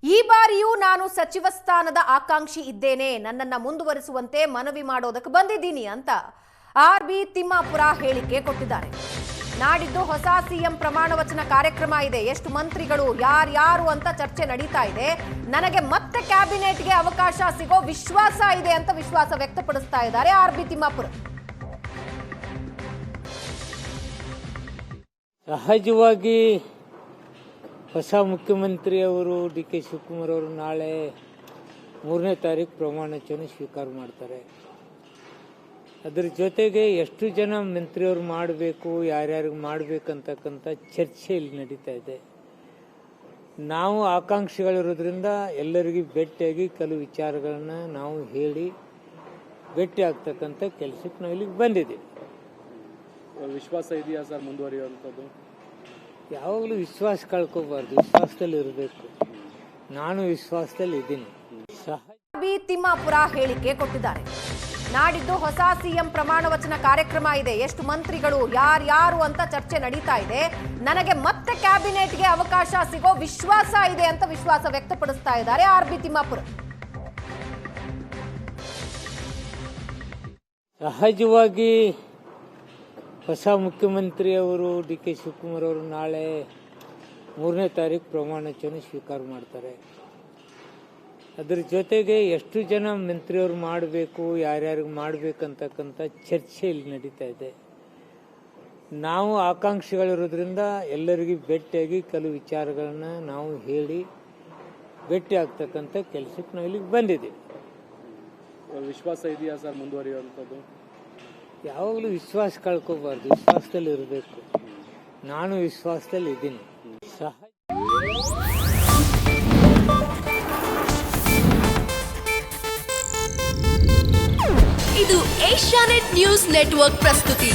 ಈ ಬಾರಿಯೂ ನಾನು ಸಚಿವ ಸ್ಥಾನದ ಆಕಾಂಕ್ಷಿ ಇದ್ದೇನೆ, ನನ್ನನ್ನು ಮುಂದುವರಿಸುವಂತೆ ಮನವಿ ಮಾಡೋದಕ್ಕೆ ಬಂದಿದ್ದೀನಿ ಅಂತ ಆರ್.ಬಿ. ತಿಮ್ಮಾಪುರ ಹೇಳಿಕೆ ಕೊಟ್ಟಿದ್ದಾರೆ. ನಾಡಿದ್ದು ಹೊಸ ಸಿಎಂ ಪ್ರಮಾಣ ವಚನ ಕಾರ್ಯಕ್ರಮ ಇದೆ. ಎಷ್ಟು ಮಂತ್ರಿಗಳು ಯಾರು ಅಂತ ಚರ್ಚೆ ನಡೀತಾ ಇದೆ. ನನಗೆ ಮತ್ತೆ ಕ್ಯಾಬಿನೆಟ್ಗೆ ಅವಕಾಶ ಸಿಗೋ ವಿಶ್ವಾಸ ಇದೆ ಅಂತ ವಿಶ್ವಾಸ ವ್ಯಕ್ತಪಡಿಸ್ತಾ ಇದ್ದಾರೆ ಆರ್.ಬಿ. ತಿಮ್ಮಾಪುರ. ಸಹಜವಾಗಿ ಹೊಸ ಮುಖ್ಯಮಂತ್ರಿಯವರು ಡಿ.ಕೆ. ಶಿವಕುಮಾರ್ ಅವರು ನಾಳೆ 3ನೇ ತಾರೀಕು ಪ್ರಮಾಣ ವಚನ ಸ್ವೀಕಾರ ಮಾಡ್ತಾರೆ. ಅದರ ಜೊತೆಗೆ ಎಷ್ಟು ಜನ ಮಂತ್ರಿಯವರು ಮಾಡಬೇಕು, ಯಾರ್ಯಾರಿಗೆ ಮಾಡಬೇಕಂತಕ್ಕಂಥ ಚರ್ಚೆ ಇಲ್ಲಿ ನಡೀತಾ ಇದೆ. ನಾವು ಆಕಾಂಕ್ಷಿಗಳಿರೋದ್ರಿಂದ ಎಲ್ಲರಿಗೂ ಭೇಟಿಯಾಗಿ ಕೆಲವು ವಿಚಾರಗಳನ್ನ ನಾವು ಹೇಳಿ ಭೇಟಿ ಆಗ್ತಕ್ಕಂಥ ಕೆಲಸಕ್ಕೆ ನಾವು ಇಲ್ಲಿಗೆ ಬಂದಿದ್ದೀವಿ. ವಿಶ್ವಾಸ ಇದೆಯಾ ಸರ್ ಮುಂದುವರಿಯುವಂಥದ್ದು? ಯಾವಾಗಲೂ ವಿಶ್ವಾಸ ಕಳ್ಕೋಬಾರ್ದು, ವಿಶ್ವಾಸದಲ್ಲಿ ಇರಬೇಕು. ನಾನು ವಿಶ್ವಾಸದಲ್ಲಿ ಇದ್ದೀನಿ. ಆರ್.ಬಿ. ತಿಮ್ಮಾಪುರ ಹೇಳಿಕೆ ಕೊಟ್ಟಿದ್ದಾರೆ. ನಾಡಿದ್ದು ಹೊಸ ಸಿಎಂ ಪ್ರಮಾಣ ವಚನ ಕಾರ್ಯಕ್ರಮ ಇದೆ. ಎಷ್ಟು ಮಂತ್ರಿಗಳು ಯಾರು ಅಂತ ಚರ್ಚೆ ನಡೀತಾ ಇದೆ. ನನಗೆ ಮತ್ತೆ ಕ್ಯಾಬಿನೆಟ್ಗೆ ಅವಕಾಶ ಸಿಗೋ ವಿಶ್ವಾಸ ಇದೆ ಅಂತ ವಿಶ್ವಾಸ ವ್ಯಕ್ತಪಡಿಸ್ತಾ ಇದ್ದಾರೆ ಆರ್.ಬಿ. ತಿಮ್ಮಾಪುರ. ಸಹಜವಾಗಿ ಹೊಸ ಮುಖ್ಯಮಂತ್ರಿಯವರು ಡಿ.ಕೆ. ಶಿವಕುಮಾರ್ ಅವರು ನಾಳೆ 3ನೇ ತಾರೀಕು ಪ್ರಮಾಣ ವಚನ ಸ್ವೀಕಾರ ಮಾಡ್ತಾರೆ. ಅದರ ಜೊತೆಗೆ ಎಷ್ಟು ಜನ ಮಂತ್ರಿಯವರು ಮಾಡಬೇಕು, ಯಾರ್ಯಾರಿಗೆ ಮಾಡಬೇಕಂತಕ್ಕಂಥ ಚರ್ಚೆ ಇಲ್ಲಿ ನಡೀತಾ ಇದೆ. ನಾವು ಆಕಾಂಕ್ಷಿಗಳಿರೋದ್ರಿಂದ ಎಲ್ಲರಿಗೂ ಭೇಟಿಯಾಗಿ ಕೆಲವು ವಿಚಾರಗಳನ್ನ ನಾವು ಹೇಳಿ ಭೇಟಿ ಆಗ್ತಕ್ಕಂಥ ಕೆಲಸಕ್ಕೆ ನಾವು ಇಲ್ಲಿಗೆ ಬಂದಿದ್ದೀವಿ. ವಿಶ್ವಾಸ ಇದೆಯಾ ಸರ್ ಮುಂದುವರಿಯುವಂಥದ್ದು? ಯಾವಾಗಲೂ ವಿಶ್ವಾಸ ಕಳ್ಕೋಬಾರ್ದು, ವಿಶ್ವಾಸದಲ್ಲಿ ಇರಬೇಕು. ನಾನು ವಿಶ್ವಾಸದಲ್ಲಿ ಇದ್ದೀನಿ. ಇದು ಏಷ್ಯಾನೆಟ್ ನ್ಯೂಸ್ ನೆಟ್ವರ್ಕ್ ಪ್ರಸ್ತುತಿ.